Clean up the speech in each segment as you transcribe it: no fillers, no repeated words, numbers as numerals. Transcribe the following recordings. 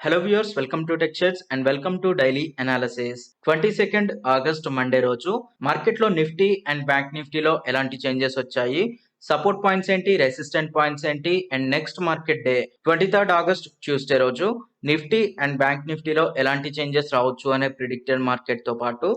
Hello viewers, welcome to tech shares and welcome to daily analysis. 22nd August Monday రోజు మార్కెట్లో Nifty and bank నిఫ్టీలో ఎలాంటి changes వచ్చాయి, support points ఏంటి, resistant points ఏంటి, and next market day 23rd August Tuesday రోజు Nifty and bank నిఫ్టీలో ఎలాంటి చేంజెస్ రావచ్చు అనే ప్రిడిక్టెడ్ మార్కెట్ తో పాటు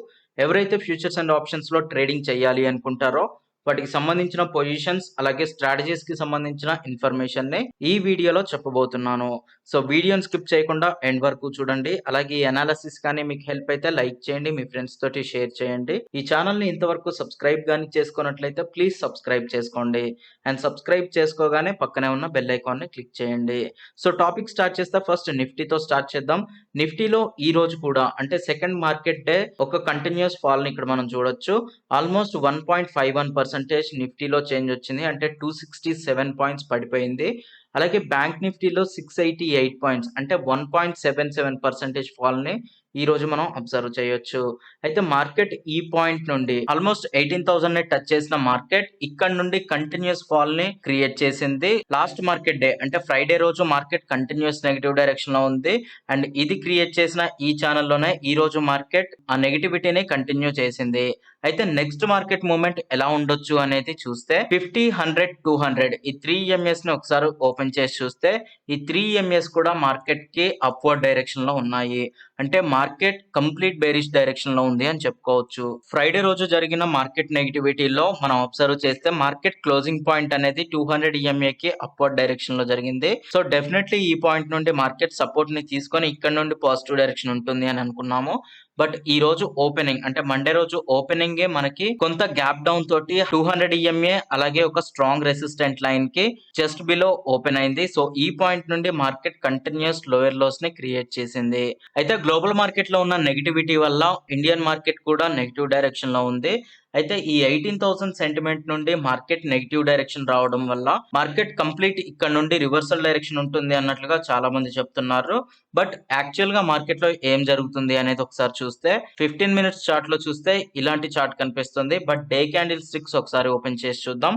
ఎవరైతే ఫ్యూచర్స్ అండ్ ఆప్షన్స్ లో ట్రేడింగ్ చేయాలి అనుకుంటారో వాటికి సంబంధించిన పొజిషన్స్ అలాగే స్ట్రాటజీస్ కి సంబంధించిన ఇన్ఫర్మేషన్ ని ఈ వీడియోలో చెప్పబోతున్నాను. సో వీడియోని స్కిప్ చేయకుండా ఎండ్ వరకు చూడండి. అలాగే ఈ అనాలిసిస్ కానీ మీకు హెల్ప్ అయితే లైక్ చేయండి, మీ ఫ్రెండ్స్ తోటి షేర్ చేయండి. ఈ ఛానల్ ని ఇంతవరకు సబ్స్క్రైబ్ కానీ చేసుకున్నట్లయితే ప్లీజ్ సబ్స్క్రైబ్ చేసుకోండి అండ్ సబ్స్క్రైబ్ చేసుకోగానే పక్కనే ఉన్న బెల్ ఐకాన్ ని క్లిక్ చేయండి. సో టాపిక్ స్టార్ట్ చేస్తే ఫస్ట్ నిఫ్టీతో స్టార్ట్ చేద్దాం. నిఫ్టీలో ఈ రోజు కూడా అంటే సెకండ్ మార్కెట్ డే ఒక కంటిన్యూస్ ఫాల్ ని ఇక్కడ మనం చూడొచ్చు. ఆల్మోస్ట్ 1.51% నిఫ్టీలో చేంజ్ వచ్చింది, అంటే 267 పాయింట్స్ పడిపోయింది. అలాగే బ్యాంక్ నిఫ్టీలో 688 పాయింట్స్ అంటే 1.77% ఫాల్ ని ఈ రోజు మనం అబ్జర్వ్ చేయొచ్చు. అయితే మార్కెట్ ఈ పాయింట్ నుండి ఆల్మోస్ట్ 18,000 ని టచ్ చేసిన మార్కెట్ ఇక్కడ నుండి కంటిన్యూస్ ఫాల్ ని క్రియేట్ చేసింది. లాస్ట్ మార్కెట్ డే అంటే ఫ్రైడే రోజు మార్కెట్ కంటిన్యూస్ నెగటివ్ డైరెక్షన్ లో ఉంది అండ్ ఇది క్రియేట్ చేసిన ఈ ఛానల్లోనే ఈ రోజు మార్కెట్ ఆ నెగటివిటీని కంటిన్యూ చేసింది. అయితే నెక్స్ట్ మార్కెట్ మూవ్మెంట్ ఎలా ఉండొచ్చు అనేది చూస్తే 50, 100, 200 ఈ 3 EMS ని ఒకసారి ఓపెన్ చేసి చూస్తే ఈ 3 EMS కూడా మార్కెట్ కి అప్వర్డ్ డైరెక్షన్ లో ఉన్నాయి. అంటే మార్కెట్ కంప్లీట్ బేరిష్ డైరెక్షన్ లో ఉంది అని చెప్పుకోవచ్చు. ఫ్రైడే రోజు జరిగిన మార్కెట్ నెగిటివిటీలో మనం అబ్జర్వ్ చేస్తే మార్కెట్ క్లోజింగ్ పాయింట్ అనేది 200 EMA కి అప్వర్డ్ డైరెక్షన్ లో జరిగింది. సో డెఫినెట్లీ ఈ పాయింట్ నుండి మార్కెట్ సపోర్ట్ ని తీసుకొని ఇక్కడ నుండి పాజిటివ్ డైరెక్షన్ ఉంటుంది అని అనుకున్నాము. బట్ ఈ రోజు ఓపెనింగ్ అంటే మండే రోజు ఓపెనింగ్ మనకి కొంత గ్యాప్ డౌన్ తోటి 200 EMA అలాగే ఒక స్ట్రాంగ్ రెసిస్టెంట్ లైన్ కి జస్ట్ బిలో ఓపెన్ అయింది. సో ఈ పాయింట్ నుండి మార్కెట్ కంటిన్యూస్ లోయర్ లోస్ ని క్రియేట్ చేసింది. అయితే గ్లోబల్ మార్కెట్ లో ఉన్న నెగిటివిటీ వల్ల ఇండియన్ మార్కెట్ కూడా నెగిటివ్ డైరెక్షన్ లో ఉంది. అయితే ఈ 18,000 సెంటిమెంట్ నుండి మార్కెట్ నెగిటివ్ డైరెక్షన్ రావడం వల్ల మార్కెట్ కంప్లీట్ ఇక్కడ నుండి రివర్సల్ డైరెక్షన్ ఉంటుంది అన్నట్లుగా చాలా మంది చెప్తున్నారు. బట్ యాక్చువల్ గా మార్కెట్ లో ఏం జరుగుతుంది అనేది ఒకసారి చూస్తే 15 మినిట్స్ చార్ట్ లో చూస్తే ఇలాంటి చార్ట్ కనిపిస్తుంది. బట్ డే క్యాండిల్ స్టిక్స్ ఒకసారి ఓపెన్ చేసి చూద్దాం.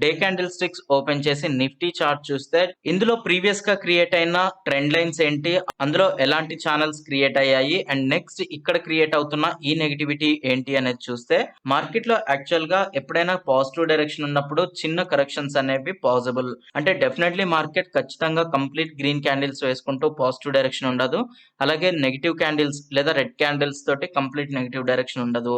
డే క్యాండిల్ స్టిక్స్ ఓపెన్ చేసి నిఫ్టీ చార్ట్ చూస్తే ఇందులో ప్రీవియస్ గా క్రియేట్ అయిన ట్రెండ్ లైన్స్ ఏంటి, అందులో ఎలాంటి ఛానల్స్ క్రియేట్ అయ్యాయి అండ్ నెక్స్ట్ ఇక్కడ క్రియేట్ అవుతున్న ఈ నెగిటివిటీ ఏంటి అనేది చూస్తే మార్కెట్ లో యాక్చువల్ గా ఎప్పుడైనా పాజిటివ్ డైరెక్షన్ ఉన్నప్పుడు చిన్న కరెక్షన్స్ అనేవి పాసిబుల్. అంటే డెఫినెట్లీ మార్కెట్ ఖచ్చితంగా కంప్లీట్ గ్రీన్ క్యాండిల్స్ వేసుకుంటూ పాజిటివ్ డైరెక్షన్ ఉండదు. అలాగే నెగిటివ్ క్యాండిల్స్ లేదా రెడ్ క్యాండిల్స్ తోటి కంప్లీట్ నెగిటివ్ డైరెక్షన్ ఉండదు.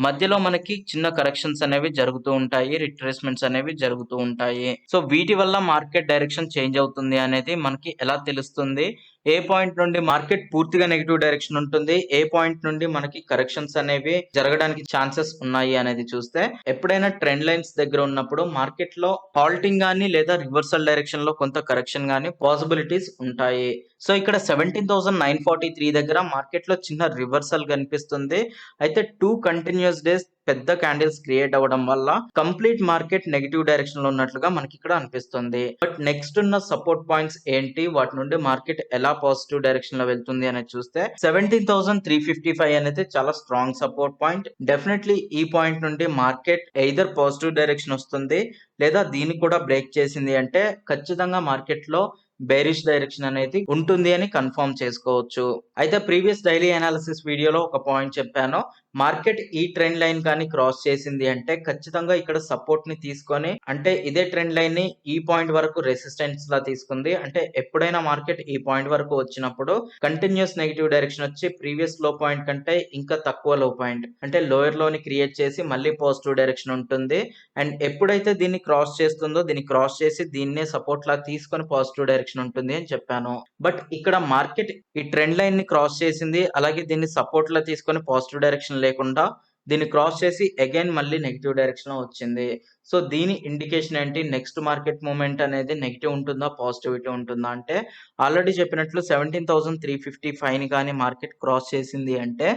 మధ్యలో మనకి చిన్న కరెక్షన్స్ అనేవి జరుగుతూ ఉంటాయి, రిట్రేస్మెంట్స్ అనేవి జరుగుతూ ఉంటాయి. సో వీటి వల్ల మార్కెట్ డైరెక్షన్ చేంజ్ అవుతుంది అనేది మనకి ఎలా తెలుస్తుంది, ఏ పాయింట్ నుండి మార్కెట్ పూర్తిగా నెగిటివ్ డైరెక్షన్ ఉంటుంది, ఏ పాయింట్ నుండి మనకి కరెక్షన్స్ అనేవి జరగడానికి ఛాన్సెస్ ఉన్నాయి అనేది చూస్తే ఎప్పుడైనా ట్రెండ్ లైన్స్ దగ్గర ఉన్నప్పుడు మార్కెట్ లో హాల్టింగ్ గానీ లేదా రివర్సల్ డైరెక్షన్ లో కొంత కరెక్షన్ గానీ పాసిబిలిటీస్ ఉంటాయి. సో ఇక్కడ 17,943 దగ్గర మార్కెట్ లో చిన్న రివర్సల్ కనిపిస్తుంది. అయితే 2 కంటిన్యూస్ డేస్ పెద్ద క్యాండిల్స్ క్రియేట్ అవ్వడం వల్ల కంప్లీట్ మార్కెట్ నెగిటివ్ డైరెక్షన్ లో ఉన్నట్లుగా మనకి ఇక్కడ అనిపిస్తుంది. బట్ నెక్స్ట్ ఉన్న సపోర్ట్ పాయింట్స్ ఏంటి, వాటి నుండి మార్కెట్ ఎలా పాజిటివ్ డైరెక్షన్ లో వెళ్తుంది అనేది చూస్తే 17,355 అనేది చాలా స్ట్రాంగ్ సపోర్ట్ పాయింట్. డెఫినెట్లీ ఈ పాయింట్ నుండి మార్కెట్ ఎయిదర్ పాజిటివ్ డైరెక్షన్ వస్తుంది లేదా దీన్ని కూడా బ్రేక్ చేసింది అంటే ఖచ్చితంగా మార్కెట్ లో బేరిష్ డైరెక్షన్ అనేది ఉంటుంది అని కన్ఫర్మ్ చేసుకోవచ్చు. అయితే ప్రీవియస్ డైలీ అనాలిసిస్ వీడియోలో ఒక పాయింట్ చెప్పాను, మార్కెట్ ఈ ట్రెండ్ లైన్ కానీ క్రాస్ చేసింది అంటే ఖచ్చితంగా ఇక్కడ సపోర్ట్ ని తీసుకొని అంటే ఇదే ట్రెండ్ లైన్ ని ఈ పాయింట్ వరకు రెసిస్టెన్స్ లా తీసుకుంది. అంటే ఎప్పుడైనా మార్కెట్ ఈ పాయింట్ వరకు వచ్చినప్పుడు కంటిన్యూస్ నెగిటివ్ డైరెక్షన్ వచ్చి ప్రీవియస్ లో పాయింట్ కంటే ఇంకా తక్కువ లో పాయింట్ అంటే లోయర్ లోని క్రియేట్ చేసి మళ్ళీ పాజిటివ్ డైరెక్షన్ ఉంటుంది. అండ్ ఎప్పుడైతే దీన్ని క్రాస్ చేస్తుందో దీన్ని క్రాస్ చేసి దీన్నే సపోర్ట్ లా తీసుకొని పాజిటివ్ డైరెక్షన్ ఉంటుంది అని చెప్పాను. బట్ ఇక్కడ మార్కెట్ ఈ ట్రెండ్ లైన్ ని క్రాస్ చేసింది, అలాగే దీన్ని సపోర్ట్ లా తీసుకొని పాజిటివ్ డైరెక్షన్ లేకుండా దీన్ని క్రాస్ చేసి అగైన్ మళ్ళీ నెగిటివ్ డైరెక్షన్ లో వచ్చింది. సో దీని ఇండికేషన్ ఏంటి, నెక్స్ట్ మార్కెట్ మూవ్మెంట్ అనేది నెగిటివ్ ఉంటుందా పాజిటివిటీ ఉంటుందా అంటే ఆల్రెడీ చెప్పినట్లు 17,355 ని కానీ మార్కెట్ క్రాస్ చేసింది అంటే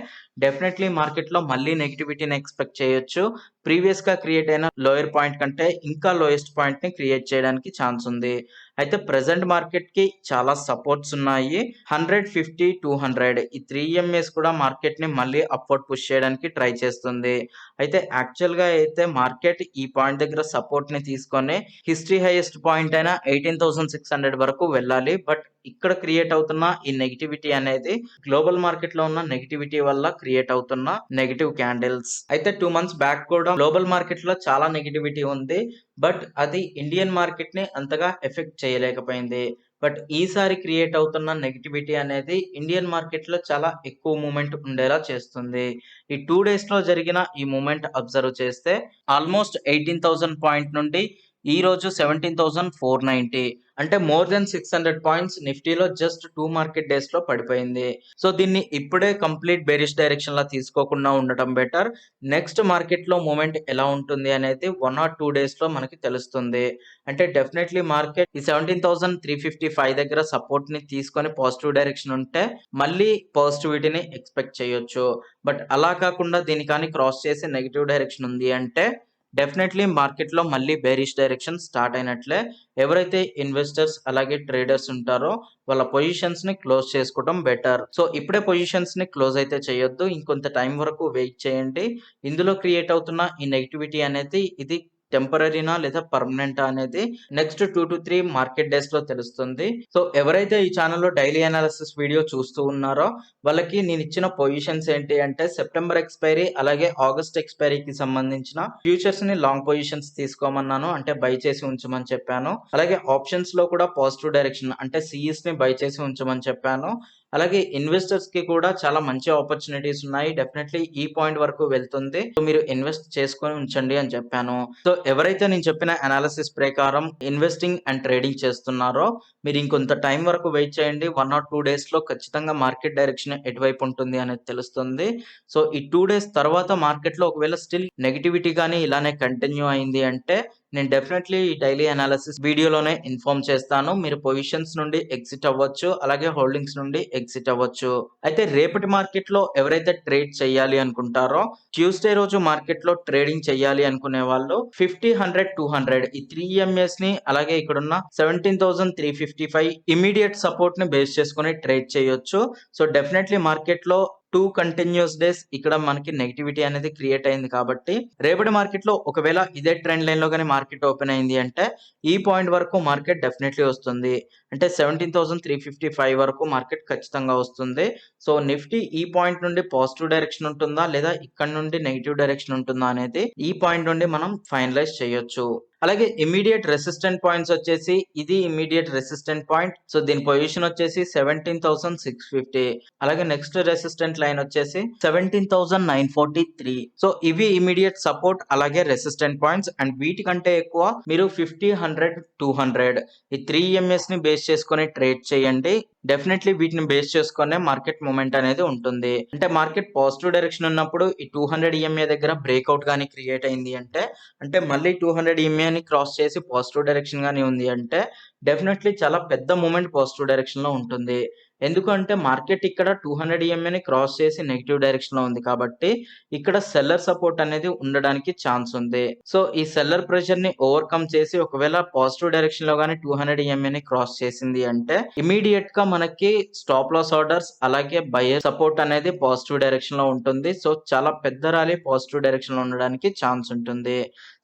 డెఫినెట్లీ మార్కెట్ లో మళ్ళీ నెగిటివిటీని ఎక్స్పెక్ట్ చేయొచ్చు. ప్రీవియస్ గా క్రియేట్ అయిన లోయర్ పాయింట్ కంటే ఇంకా లోయెస్ట్ పాయింట్ ని క్రియేట్ చేయడానికి ఛాన్స్ ఉంది. అయితే ప్రెజెంట్ మార్కెట్‌కి చాలా సపోర్ట్స్ ఉన్నాయి. 100, 50, 200 ఈ 3 ఎంఏస్ కూడా మార్కెట్‌ని మళ్ళీ అప్‌వర్డ్ పుష్ చేయడానికి ట్రై చేస్తుంది. అయితే యాక్చువల్‌గా అయితే మార్కెట్ ఈ పాయింట్ దగ్గర సపోర్ట్‌ని తీసుకొని హిస్టరీ హైయెస్ట్ పాయింట్ అయిన 18,600 వరకు వెళ్ళాలి. బట్ ఇక్కడ క్రియేట్ అవుతున్న ఈ నెగటివిటీ అనేది గ్లోబల్ మార్కెట్ లో ఉన్న నెగటివిటీ వల్ల క్రియేట్ అవుతున్న నెగటివ్ క్యాండిల్స్. అయితే 2 మంత్స్ బ్యాక్ కూడా గ్లోబల్ మార్కెట్ లో చాలా నెగటివిటీ ఉంది. బట్ అది ఇండియన్ మార్కెట్ ని అంతగా ఎఫెక్ట్ చేయలేకపోయింది. బట్ ఈసారి క్రియేట్ అవుతున్న నెగటివిటీ అనేది ఇండియన్ మార్కెట్ లో చాలా ఎక్కువ మూమెంట్ ఉండేలా చేస్తుంది. ఈ 2 డేస్ లో జరిగిన ఈ మూమెంట్ అబ్జర్వ్ చేస్తే ఆల్మోస్ట్ 18,000 పాయింట్ నుండి ఈ రోజు 17,490 అంటే మోర్ దెన్ 600 పాయింట్స్ నిఫ్టీలో జస్ట్ 2 మార్కెట్ డేస్ లో పడిపోయింది. సో దీన్ని ఇప్పుడే కంప్లీట్ బేరిష్ డైరెక్షన్ లా తీసుకోకుండా ఉండటం బెటర్. నెక్స్ట్ మార్కెట్ లో మూమెంట్ ఎలా ఉంటుంది అనేది 1 or 2 డేస్ లో మనకి తెలుస్తుంది. అంటే డెఫినెట్లీ మార్కెట్ ఈ 17,355 దగ్గర సపోర్ట్ ని తీసుకొని పాజిటివ్ డైరెక్షన్ ఉంటే మళ్ళీ పాజిటివిటీని ఎక్స్పెక్ట్ చేయొచ్చు. బట్ అలా కాకుండా దీని కానీ క్రాస్ చేసి నెగిటివ్ డైరెక్షన్ ఉంది అంటే డెఫినెట్లీ మార్కెట్ లో మళ్ళీ బేరిష్ డైరెక్షన్ స్టార్ట్ అయినట్లే. ఎవరైతే ఇన్వెస్టర్స్ అలాగే ట్రేడర్స్ ఉంటారో వాళ్ళ పొజిషన్స్ ని క్లోజ్ చేసుకోవడం బెటర్. సో ఇప్పుడే పొజిషన్స్ ని క్లోజ్ అయితే చేయొద్దు. ఇంకొంత టైం వరకు వెయిట్ చేయండి. ఇందులో క్రియేట్ అవుతున్న ఈ నెగటివిటీ అనేది ఇది టెంపరరీనా లేదా పర్మనెంటా అనేది నెక్స్ట్ 2 to 3 మార్కెట్ డేస్ లో తెలుస్తుంది. సో ఎవరైతే ఈ ఛానల్లో డైలీ అనాలిసిస్ వీడియో చూస్తూ ఉన్నారో వాళ్ళకి నేను ఇచ్చిన పొజిషన్స్ ఏంటి అంటే సెప్టెంబర్ ఎక్స్పైరీ అలాగే ఆగస్ట్ ఎక్స్పైరీకి సంబంధించిన ఫ్యూచర్స్ ని లాంగ్ పొజిషన్స్ తీసుకోమన్నాను. అంటే బై చేసి ఉంచమని చెప్పాను. అలాగే ఆప్షన్స్ లో కూడా పాజిటివ్ డైరెక్షన్ అంటే సిఈస్ ని బై చేసి ఉంచమని చెప్పాను. అలాగే ఇన్వెస్టర్స్ కి కూడా చాలా మంచి ఆపర్చునిటీస్ ఉన్నాయి. డెఫినెట్లీ ఈ పాయింట్ వరకు వెళ్తుంది. సో మీరు ఇన్వెస్ట్ చేసుకొని ఉంచండి అని చెప్పాను. సో ఎవరైతే నేను చెప్పిన అనాలిసిస్ ప్రకారం ఇన్వెస్టింగ్ అండ్ ట్రేడింగ్ చేస్తున్నారో మీరు ఇంకొంత టైం వరకు వెయిట్ చేయండి. 1 or 2 డేస్ లో ఖచ్చితంగా మార్కెట్ డైరెక్షన్ ఎటువైపు ఉంటుంది అనేది తెలుస్తుంది. సో ఈ 2 డేస్ తర్వాత మార్కెట్ లో ఒకవేళ స్టిల్ నెగటివిటీ గానీ ఇలానే కంటిన్యూ అయింది అంటే నేను డెఫినెట్లీ ఈ డైలీ అనాలిసిస్ వీడియోలోనే ఇన్ఫార్మ్ చేస్తాను. మీరు పొజిషన్స్ నుండి ఎగ్జిట్ అవ్వచ్చు. అలాగే హోల్డింగ్స్ నుండి ఎగ్జిట్ అవ్వచ్చు. అయితే రేపటి మార్కెట్ లో ఎవరైతే ట్రేడ్ చేయాలి అనుకుంటారో ట్యూస్డే రోజు మార్కెట్ లో ట్రేడింగ్ చేయాలి అనుకునే వాళ్ళు 50, 100, 200 ఈ 3 ఎంఎస్ ని అలాగే ఇక్కడున్న 17,355 ఇమీడియట్ సపోర్ట్ ని బేస్ చేసుకుని ట్రేడ్ చేయొచ్చు. సో డెఫినెట్లీ మార్కెట్ లో 2 కంటిన్యూస్ డేస్ ఇక్కడ మనకి నెగటివిటీ అనేది క్రియేట్ అయింది కాబట్టి రేపటి మార్కెట్ లో ఒకవేళ ఇదే ట్రెండ్ లైన్ లో కానీ మార్కెట్ ఓపెన్ అయింది అంటే ఈ పాయింట్ వరకు మార్కెట్ డెఫినెట్లీ వస్తుంది. అంటే 17,355 వరకు మార్కెట్ ఖచ్చితంగా వస్తుంది. సో నిఫ్టీ ఈ పాయింట్ నుండి పాజిటివ్ డైరెక్షన్ ఉంటుందా లేదా ఇక్కడ నుండి నెగిటివ్ డైరెక్షన్ ఉంటుందా అనేది ఈ పాయింట్ నుండి మనం ఫైనలైజ్ చేయొచ్చు. అలాగే ఇమీడియట్ రెసిస్టెంట్ పాయింట్స్ వచ్చేసి ఇది ఇమీడియట్ రెసిస్టెంట్ పాయింట్. సో దీని పొజిషన్ వచ్చేసి 17,650. అలాగే నెక్స్ట్ రెసిస్టెంట్ లైన్ వచ్చేసి 17,943. సో ఇవి ఇమీడియట్ సపోర్ట్ అలాగే రెసిస్టెంట్ పాయింట్స్. అండ్ వీటికంటే ఎక్కువ మీరు 50, 100, 200 ఈ 3 ఎంఎస్ ని బేస్ చేసుకొని ట్రేడ్ చేయండి. డెఫినెట్లీ వీటిని బేస్ చేసుకునే మార్కెట్ మూమెంట్ అనేది ఉంటుంది. అంటే మార్కెట్ పాజిటివ్ డైరెక్షన్ ఉన్నప్పుడు ఈ 200 ఈఎంఏ దగ్గర బ్రేక్అవుట్ గానీ క్రియేట్ అయింది అంటే మళ్ళీ 200 ఈఎంఏ ని క్రాస్ చేసి పాజిటివ్ డైరెక్షన్ గానీ ఉంది అంటే డెఫినెట్లీ చాలా పెద్ద మూమెంట్ పాజిటివ్ డైరెక్షన్ లో ఉంటుంది. ఎందుకంటే మార్కెట్ ఇక్కడ 200 ఈఎంఏని క్రాస్ చేసి నెగిటివ్ డైరెక్షన్ లో ఉంది కాబట్టి ఇక్కడ సెల్లర్ సపోర్ట్ అనేది ఉండడానికి ఛాన్స్ ఉంది. సో ఈ సెల్లర్ ప్రెషర్ ని ఓవర్కమ్ చేసి ఒకవేళ పాజిటివ్ డైరెక్షన్ లో గానీ 200 ఈఎంఏని క్రాస్ చేసింది అంటే ఇమీడియట్ గా మనకి స్టాప్ లాస్ ఆర్డర్స్ అలాగే బయర్ సపోర్ట్ అనేది పాజిటివ్ డైరెక్షన్ లో ఉంటుంది. సో చాలా పెద్ద ర్యాలీ పాజిటివ్ డైరెక్షన్ లో ఉండడానికి ఛాన్స్ ఉంటుంది.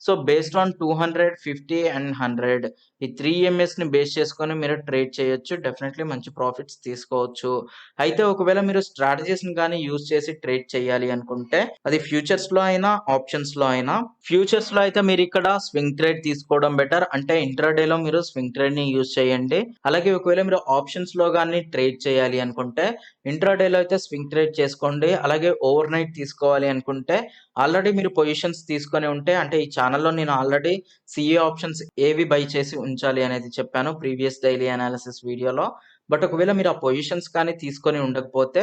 సో బేస్డ్ ఆన్ 200, 50 అండ్ 100 ఈ 3 ఎంఎస్ ని బేస్ చేసుకొని మీరు ట్రేడ్ చేయొచ్చు. డెఫినెట్లీ మంచి ప్రాఫిట్స్ తీసుకోవచ్చు. అయితే ఒకవేళ మీరు స్ట్రాటజీస్ ని కానీ యూజ్ చేసి ట్రేడ్ చేయాలి అనుకుంటే అది ఫ్యూచర్స్ లో అయినా ఆప్షన్స్ లో అయినా ఫ్యూచర్స్ లో అయితే మీరు ఇక్కడ స్వింగ్ ట్రేడ్ తీసుకోవడం బెటర్. అంటే ఇంట్రాడే లో మీరు స్వింగ్ ట్రేడ్ ని యూజ్ చేయండి. అలాగే ఒకవేళ మీరు ఆప్షన్స్ లో కానీ ట్రేడ్ చేయాలి అనుకుంటే ఇంట్రాడే లో అయితే స్వింగ్ ట్రేడ్ చేసుకోండి. అలాగే ఓవర్ నైట్ తీసుకోవాలి అనుకుంటే ఆల్రెడీ మీరు పొజిషన్స్ తీసుకొని ఉంటే అంటే ఈ ఛానల్లో నేను ఆల్రెడీ సిఏ ఆప్షన్స్ ఏవి బై చేసి ఉంచాలి అనేది చెప్పాను ప్రీవియస్ డైలీ అనాలిసిస్ వీడియోలో. బట్ ఒకవేళ మీరు ఆ పొజిషన్స్ కానీ తీసుకొని ఉండకపోతే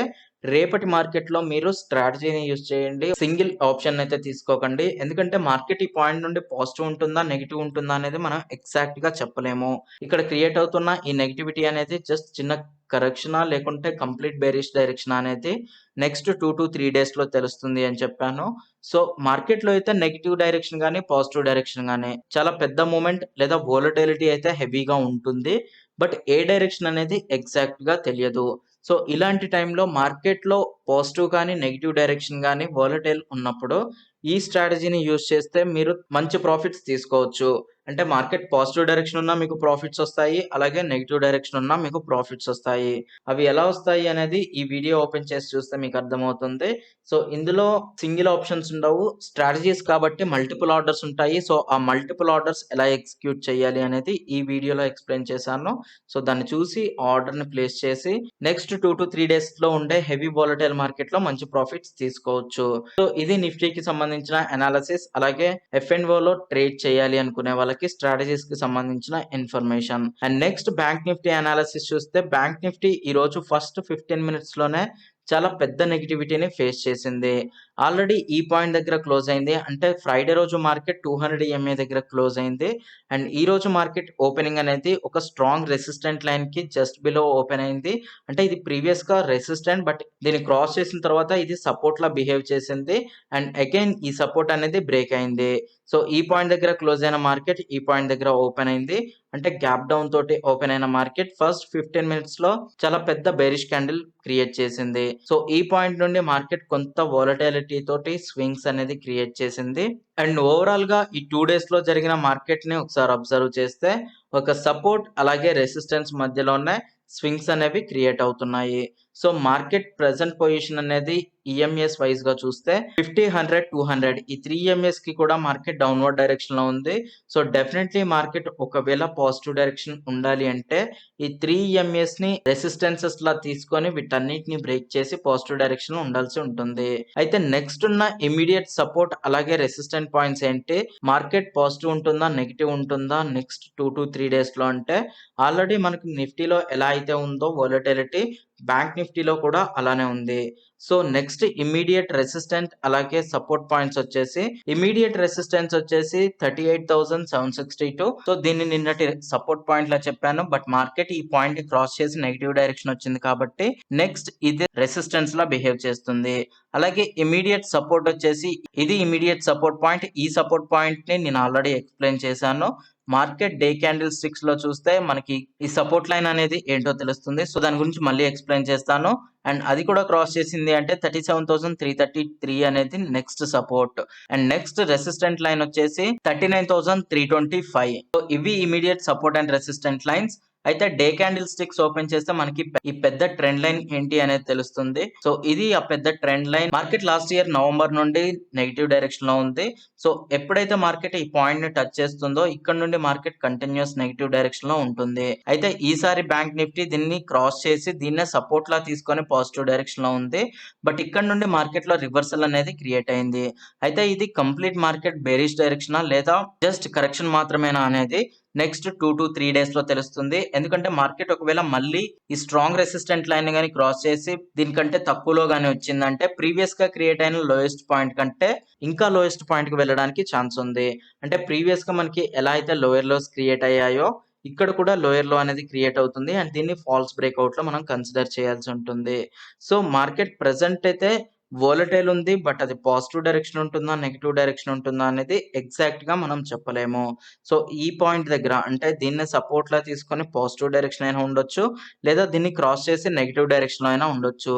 రేపటి మార్కెట్ లో మీరు స్ట్రాటజీని యూజ్ చేయండి. సింగిల్ ఆప్షన్ అయితే తీసుకోకండి. ఎందుకంటే మార్కెట్ ఈ పాయింట్ నుండి పాజిటివ్ ఉంటుందా నెగిటివ్ ఉంటుందా అనేది మనం ఎగ్జాక్ట్ గా చెప్పలేము. ఇక్కడ క్రియేట్ అవుతున్న ఈ నెగిటివిటీ అనేది జస్ట్ చిన్న కరెక్షనా లేకుంటే కంప్లీట్ బేరిష్ డైరెక్షన్ అనేది నెక్స్ట్ 2 to 3 డేస్‌లో తెలుస్తుంది అని చెప్పాను. సో, మార్కెట్‌లో అయితే నెగెటివ్ డైరెక్షన్ గాని, పాజిటివ్ డైరెక్షన్ గాని చాలా పెద్ద మూవ్‌మెంట్ లేదా వోలటిలిటీ అయితే హెవీగా ఉంటుంది. బట్ ఏ డైరెక్షన్ అనేది ఎగ్జాక్ట్‌గా తెలియదు. సో, ఇలాంటి టైంలో మార్కెట్‌లో పాజిటివ్ కానీ, నెగెటివ్ డైరెక్షన్ గాని వోలటైల్ ఉన్నప్పుడు ఈ స్ట్రాటజీని యూజ్ చేస్తే మీరు మంచి ప్రాఫిట్స్ తీసుకోవచ్చు. అంటే మార్కెట్ పాజిటివ్ డైరెక్షన్ ఉన్నా మీకు ప్రాఫిట్స్ వస్తాయి. అలాగే నెగెటివ్ డైరెక్షన్ ఉన్నా మీకు ప్రాఫిట్స్ వస్తాయి. అవి ఎలా వస్తాయి అనేది ఈ వీడియో ఓపెన్ చేసి చూస్తే మీకు అర్థమవుతుంది. సో, ఇందులో సింగిల్ ఆప్షన్స్ ఉండవు. స్ట్రాటజీస్ కాబట్టి మల్టిపుల్ ఆర్డర్స్ ఉంటాయి. సో, ఆ మల్టిపుల్ ఆర్డర్స్ ఎలా ఎగ్జిక్యూట్ చేయాలి అనేది ఈ వీడియోలో ఎక్స్‌ప్లెయిన్ చేశాను. సో, దాన్ని చూసి ఆర్డర్‌ని ప్లేస్ చేసి నెక్స్ట్ 2-3 డేస్‌లో ఉండే హెవీ వోలటైల్ మార్కెట్‌లో మంచి ప్రాఫిట్స్ తీసుకోవచ్చు. సో, ఇది నిఫ్టీకి సంబంధించిన అనాలిసిస్. అలాగే ఎఫ్&ఓలో ట్రేడ్ చేయాలి అనుకునే వాళ్ళకి స్ట్రాటజీస్‌కి సంబంధించిన information. And next bank Nifty analysis చూస్తే బ్యాంక్ నిఫ్టీ ఈరోజు ఫస్ట్ 15 మినిట్స్‌లోనే చాలా పెద్ద నెగటివిటీని ఫేస్ చేసింది. ఆల్రెడీ ఈ పాయింట్ దగ్గర క్లోజ్ అయింది. అంటే ఫ్రైడే రోజు మార్కెట్ 200 ఈఎంఏ దగ్గర క్లోజ్ అయింది. అండ్ ఈ రోజు మార్కెట్ ఓపెనింగ్ అనేది ఒక స్ట్రాంగ్ రెసిస్టెంట్ లైన్‌కి జస్ట్ బిలో ఓపెన్ అయింది. అంటే ఇది ప్రీవియస్‌గా రెసిస్టెంట్ బట్ దీన్ని క్రాస్ చేసిన తర్వాత ఇది సపోర్ట్‌లా బిహేవ్ చేసింది. అండ్ అగైన్ ఈ సపోర్ట్ అనేది బ్రేక్ అయింది. సో, ఈ పాయింట్ దగ్గర క్లోజ్ అయిన మార్కెట్ ఈ పాయింట్ దగ్గర ఓపెన్ అయింది. అంటే గ్యాప్ డౌన్ తోటి ఓపెన్ అయిన మార్కెట్ ఫస్ట్ 15 మినిట్స్‌లో చాలా పెద్ద బేరిష్ క్యాండిల్ క్రియేట్ చేసింది. సో, ఈ పాయింట్ నుండి మార్కెట్ కొంత వోలటిలిటీ తోటి స్వింగ్స్ అనేది క్రియేట్ చేసింది. అండ్ ఓవరాల్‌గా ఈ 2 డేస్‌లో జరిగిన మార్కెట్‌ని ఒకసారి అబ్జర్వ్ చేస్తే ఒక సపోర్ట్ అలాగే రెసిస్టెన్స్ మధ్యలోనే స్వింగ్స్ అనేవి క్రియేట్ అవుతున్నాయి. సో, మార్కెట్ ప్రెజెంట్ పొజిషన్ అనేది ఈఎంఎస్ వైస్‌గా చూస్తే 50, 100, 200 ఈ 3 ఈఎంఎస్‌కి కూడా మార్కెట్ డౌన్‌వర్డ్ డైరెక్షన్‌లో ఉంది. సో, డెఫినెట్‌లీ మార్కెట్ ఒకవేళ పాజిటివ్ డైరెక్షన్ ఉండాలి అంటే ఈ 3 ఈఎంఎస్‌ని రెసిస్టెన్సెస్‌లా తీసుకొని వీటన్నిటిని బ్రేక్ చేసి పాజిటివ్ డైరెక్షన్‌లో ఉండాల్సి ఉంటుంది. అయితే నెక్స్ట్ ఉన్న ఇమ్మీడియేట్ సపోర్ట్ అలాగే రెసిస్టెంట్ పాయింట్స్ ఏంటి? మార్కెట్ పాజిటివ్ ఉంటుందా? నెగెటివ్ ఉంటుందా? నెక్స్ట్ 2-3 డేస్‌లో అంటే ఆల్రెడీ మనకి నిఫ్టీలో ఎలా అయితే ఉందో వోలటిలిటీ బ్యాంక్ నిఫ్టీలో కూడా అలానే ఉంది. సో, నెక్స్ట్ ఇమ్మీడియేట్ రెసిస్టెంట్ అలాగే సపోర్ట్ పాయింట్స్ వచ్చేసి ఇమ్మీడియేట్ రెసిస్టెన్స్ వచ్చేసి 38,762. సో, దీన్ని నిన్నటి సపోర్ట్ పాయింట్‌లా చెప్పాను. బట్ మార్కెట్ ఈ పాయింట్‌ని క్రాస్ చేసి నెగెటివ్ డైరెక్షన్ వచ్చింది కాబట్టి నెక్స్ట్ ఇది రెసిస్టెన్స్‌లా బిహేవ్ చేస్తుంది. అలాగే ఇమ్మీడియేట్ సపోర్ట్ వచ్చేసి ఇది ఇమ్మీడియేట్ సపోర్ట్ పాయింట్. ఈ సపోర్ట్ పాయింట్‌ని నేను ఆల్రెడీ ఎక్స్‌ప్లెయిన్ చేశాను. మార్కెట్ డే క్యాండిల్ స్టిక్స్‌లో చూస్తే మనకి ఈ సపోర్ట్ లైన్ అనేది ఏంటో తెలుస్తుంది. సో, దాని గురించి మళ్ళీ ఎక్స్‌ప్లెయిన్ చేస్తాను. అండ్ అది కూడా క్రాస్ చేసింది అంటే 37,333 అనేది next support. And next resistant line వచ్చేసి 39,325. సో, ఇవి immediate support and resistant lines. అయితే డే క్యాండిల్ స్టిక్స్ ఓపెన్ చేస్తే మనకి ఈ పెద్ద ట్రెండ్ లైన్ ఏంటి అనేది తెలుస్తుంది. సో, ఇది ఆ పెద్ద trend line. Market last year November నుండి నెగెటివ్ డైరెక్షన్ లో ఉంది. సో, ఎప్పుడైతే మార్కెట్ ఈ పాయింట్ ని టచ్ చేస్తుందో ఇక్కడ నుండి మార్కెట్ కంటిన్యూస్ నెగెటివ్ డైరెక్షన్ లో ఉంటుంది. అయితే ఈసారి బ్యాంక్ నిఫ్టీ దీన్ని క్రాస్ చేసి దీన్నే సపోర్ట్ లా తీసుకొని పాజిటివ్ డైరెక్షన్ లో ఉంది. బట్ ఇక్కడ నుండి మార్కెట్ లో రివర్సల్ అనేది క్రియేట్ అయింది. అయితే ఇది కంప్లీట్ మార్కెట్ బేరిష్ డైరెక్షనా లేదా జస్ట్ కరెక్షన్ మాత్రమేనా అనేది నెక్స్ట్ 2-3 డేస్‌లో తెలుస్తుంది. ఎందుకంటే మార్కెట్ ఒకవేళ మళ్ళీ ఈ స్ట్రాంగ్ రెసిస్టెంట్ లైన్ గాని క్రాస్ చేసి దీనికంటే తక్కువలో గాని వచ్చిందంటే ప్రీవియస్‌గా క్రియేట్ అయిన లోయెస్ట్ పాయింట్ కంటే ఇంకా లోయెస్ట్ పాయింట్‌కి వెళ్ళడానికి ఛాన్స్ ఉంది. అంటే ప్రీవియస్‌గా మనకి ఎలా అయితే లోయర్ లోస్ క్రియేట్ అయ్యాయో ఇక్కడ కూడా లోయర్ లో అనేది క్రియేట్ అవుతుంది. అండ్ దీన్ని ఫాల్స్ బ్రేక్‌ఔట్‌లో మనం కన్సిడర్ చేయాల్సి ఉంటుంది. సో, మార్కెట్ ప్రెజెంట్ అయితే వోలటైల్ ఉంది. బట్ అది పాజిటివ్ డైరెక్షన్ ఉంటుందా? నెగెటివ్ డైరెక్షన్ ఉంటుందా? అనేది ఎగ్జాక్ట్‌గా మనం చెప్పలేము. సో, ఈ పాయింట్ దగ్గర అంటే దీన్ని సపోర్ట్‌లా తీసుకొని పాజిటివ్ డైరెక్షన్ అయినా ఉండొచ్చు. లేదా దీన్ని క్రాస్ చేసి నెగెటివ్ డైరెక్షన్‌లో అయినా ఉండొచ్చు.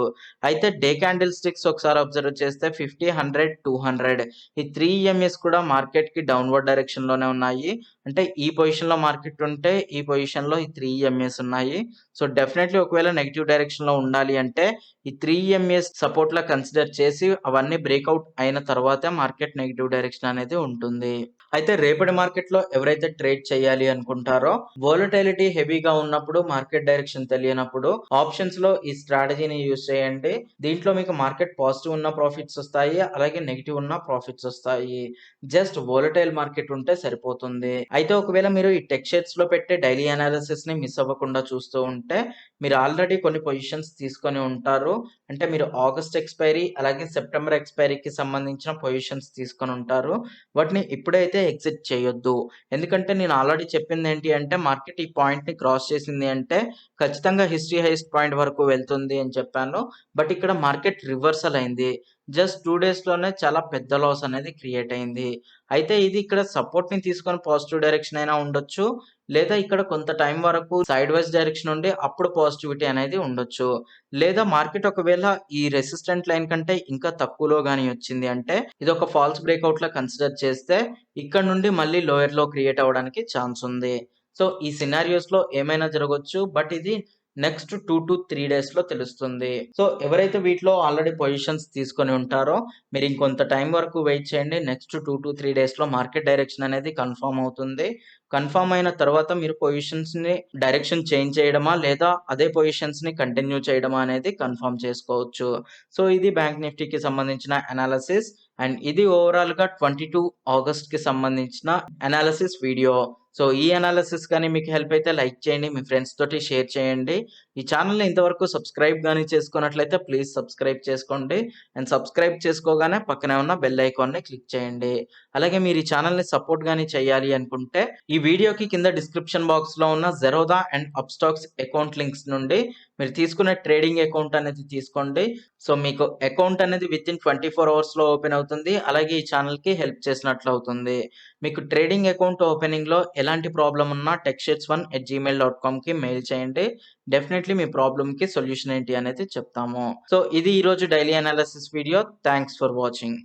అయితే డే క్యాండిల్ స్టిక్స్ ఒకసారి అబ్జర్వ్ చేస్తే 50, 100, 200 ఈ 3 ఈఎంఎస్ కూడా మార్కెట్‌కి డౌన్‌వర్డ్ డైరెక్షన్‌లోనే ఉన్నాయి. అంటే ఈ పొజిషన్‌లో మార్కెట్ ఉంటే ఈ పొజిషన్‌లో ఈ 3 ఈఎంఎస్ ఉన్నాయి. సో, డెఫినెట్‌లీ ఒకవేళ నెగెటివ్ డైరెక్షన్‌లో ఉండాలి అంటే ఈ 3 ఈఎంఎస్ సపోర్ట్‌లా కన్సిడర్ చేసి అవన్నీ బ్రేక్‌ఔట్ అయిన తర్వాతే మార్కెట్ నెగెటివ్ డైరెక్షన్ అనేది ఉంటుంది. అయితే రేపటి మార్కెట్‌లో ఎవరైతే ట్రేడ్ చేయాలి అనుకుంటారో వోలటిలిటీ హెవీగా ఉన్నప్పుడు మార్కెట్ డైరెక్షన్ తెలియనప్పుడు ఆప్షన్స్‌లో ఈ స్ట్రాటజీని యూజ్ చేయండి. దీంట్లో మీకు మార్కెట్ పాజిటివ్ ఉన్న ప్రాఫిట్స్ వస్తాయి. అలాగే నెగెటివ్ ఉన్న ప్రాఫిట్స్ వస్తాయి. జస్ట్ వోలటైల్ మార్కెట్ ఉంటే సరిపోతుంది. అయితే ఒకవేళ మీరు ఈ టెక్ షేర్స్‌లో పెట్టే డైలీ అనాలిసిస్‌ని మిస్ అవ్వకుండా చూస్తూ ఉంటే మీరు ఆల్రెడీ కొన్ని పొజిషన్స్ తీసుకొని ఉంటారు. అంటే మీరు ఆగస్ట్ ఎక్స్‌పైరీ అలాగే సెప్టెంబర్ ఎక్స్‌పైరీకి సంబంధించిన పొజిషన్స్ తీసుకొని ఉంటారు. వాటిని ఇప్పుడైతే అయితే ఎగ్జిట్ చేయొద్దు. ఎందుకంటే నేను ఆల్రెడీ చెప్పింది ఏంటి అంటే మార్కెట్ ఈ పాయింట్‌ని క్రాస్ చేసింది అంటే ఖచ్చితంగా హిస్టరీ హైయెస్ట్ పాయింట్ వరకు వెళ్తుంది అని చెప్పాను. బట్ ఇక్కడ మార్కెట్ రివర్సల్ అయింది. జస్ట్ 2 డేస్‌లోనే చాలా పెద్ద లాస్ అనేది క్రియేట్ అయింది. అయితే ఇది ఇక్కడ సపోర్ట్‌ని తీసుకొని పాజిటివ్ డైరెక్షన్ అయినా ఉండొచ్చు. లేదా ఇక్కడ కొంత టైం వరకు సైడ్ వైస్ డైరెక్షన్ ఉండి అప్పుడు పాజిటివిటీ అనేది ఉండొచ్చు. లేదా మార్కెట్ ఒకవేళ ఈ రెసిస్టెంట్ లైన్ కంటే ఇంకా తక్కువలో గాని వచ్చింది అంటే ఇదొక ఫాల్స్ బ్రేక్‌ఔట్‌లా కన్సిడర్ చేస్తే ఇక్కడ నుండి మళ్ళీ లోయర్ లో క్రియేట్ అవ్వడానికి ఛాన్స్ ఉంది. సో ఈ సినారియోస్‌లో ఏమైనా జరగొచ్చు. బట్ ఇది నెక్స్ట్ 2-3 డేస్‌లో తెలుస్తుంది. సో ఎవరైతే వీటిలో ఆల్రెడీ పొజిషన్స్ తీసుకొని ఉంటారో మీరు ఇంకొంత టైం వరకు వెయిట్ చేయండి. నెక్స్ట్ 2-3 డేస్‌లో మార్కెట్ డైరెక్షన్ అనేది కన్ఫర్మ్ అవుతుంది. కన్ఫర్మ్ అయిన తర్వాత మీరు పొజిషన్స్‌ని డైరెక్షన్ చేంజ్ చేయడమా లేదా అదే పొజిషన్స్‌ని కంటిన్యూ చేయడమా అనేది కన్ఫర్మ్ చేసుకోవచ్చు. సో ఇది బ్యాంక్ నిఫ్టీకి సంబంధించిన అనాలిసిస్ అండ్ ఇది ఓవరాల్‌గా 22 ఆగస్ట్‌కి సంబంధించిన అనాలిసిస్ వీడియో. సో ఈ అనాలిసిస్ గాని మీకు హెల్ప్ అయితే లైక్ చేయండి. మీ ఫ్రెండ్స్ తోటి షేర్ చేయండి. ఈ ఛానెల్‌ని ఇంతవరకు సబ్స్క్రైబ్ గాని చేసుకున్నట్లయితే ప్లీజ్ సబ్స్క్రైబ్ చేసుకోండి. అండ్ సబ్స్క్రైబ్ చేసుకోగానే పక్కనే ఉన్న బెల్ ఐకాన్‌ని క్లిక్ చేయండి. అలాగే మీరు ఈ ఛానెల్‌ని సపోర్ట్ గాని చేయాలి అనుకుంటే ఈ వీడియోకి కింద డిస్క్రిప్షన్ బాక్స్‌లో ఉన్న Zerodha and Upstox account links నుండి మీరు తీసుకునే ట్రేడింగ్ అకౌంట్ అనేది తీసుకోండి. సో మీకు అకౌంట్ అనేది వితిన్ 24 అవర్స్‌లో ఓపెన్ అవుతుంది. అలాగే ఈ ఛానెల్‌కి హెల్ప్ చేసినట్లు అవుతుంది. మీకు ట్రేడింగ్ అకౌంట్ ఓపెనింగ్‌లో ఎలాంటి ప్రాబ్లమ్ ఉన్నా techshades1@gmail.comకి మెయిల్ చేయండి. డెఫినెట్‌లీ మీ ప్రాబ్లమ్‌కి సొల్యూషన్ ఏంటి అనేది చెప్తాము. సో ఇది ఈరోజు daily analysis video. Thanks for watching.